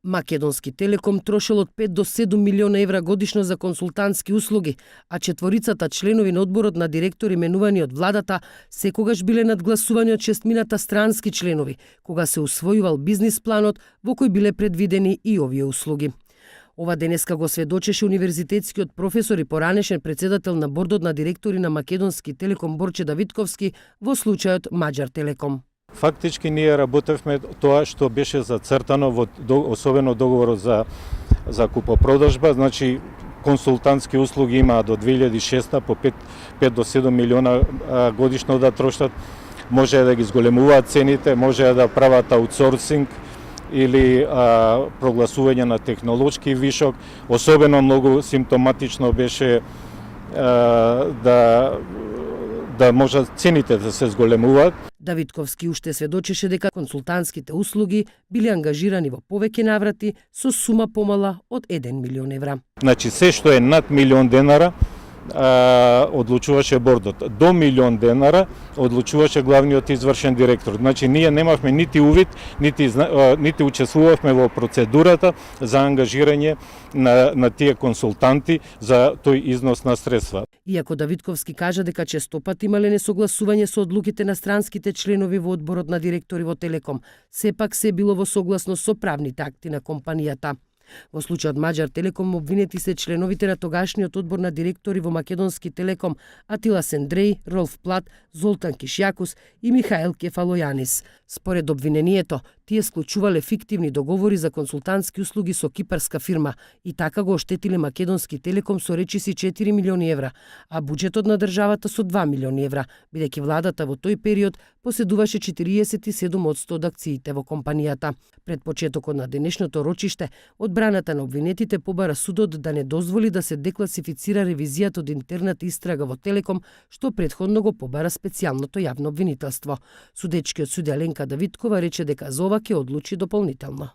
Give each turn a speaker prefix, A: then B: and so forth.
A: Македонски Телеком трошел од 5 до 7 милиона евра годишно за консултантски услуги, а четворицата членови на одборот на директори менувани од владата секогаш биле надгласувани од 6 странски членови, кога се усвојувал бизнис планот во кој биле предвидени и овие услуги. Ова денеска го сведочеше универзитетскиот професор и поранешен председател на бордот на директори на Македонски Телеком Борче Давидковски во случајот Маđар Телеком.
B: Фактички ние работевме тоа што беше зацртано во особено договорот за купопродажба, значи консултантски услуги имаа до 2006 по 5 до 7 милиона годишно да трошат, може да ги зголемуваат цените, може да прават аутсорсинг или прогласување на технолошки вишок. Особено многу симптоматично беше да може цените да се зголемуваат.
A: Давидковски уште сведочеше дека консултантските услуги биле ангажирани во повеќе наврати со сума помала од 1 милион евра.
B: Значи се што е над милион денара одлучуваше бордот. До милион денара одлучуваше главниот извршен директор. Значи ние немавме нити увид, нити учествувавме во процедурата за ангажирање на тие консултанти за тој износ на средства.
A: Иако Давидковски кажа дека честопат имале несогласување со одлуките на странските членови во одборот на директори во Телеком, сепак се било во согласност со правните акти на компанијата. Во случајот Маđар Телеком обвинети се членовите на тогашниот одбор на директори во Македонски Телеком Атила Сендреј, Ролф Плат, Золтан Кишјакус и Михаел Кефалојанис. Според обвинението, тие склучувале фиктивни договори за консултантски услуги со кипарска фирма и така го оштетиле Македонски Телеком со речиси 4 милиони евра, а буџетот на државата со 2 милиони евра, бидејќи владата во тој период поседуваше 47% од акциите во компанијата. Пред почетокот на денешното рочиште, одбраната на обвинетите побара судот да не дозволи да се декласифицира ревизијата од интерната истрага во Телеком, што претходно го побара специјалното јавно обвинителство. Судечкиот судија Ленка Давидкова рече дека за ова ќе одлучи дополнително.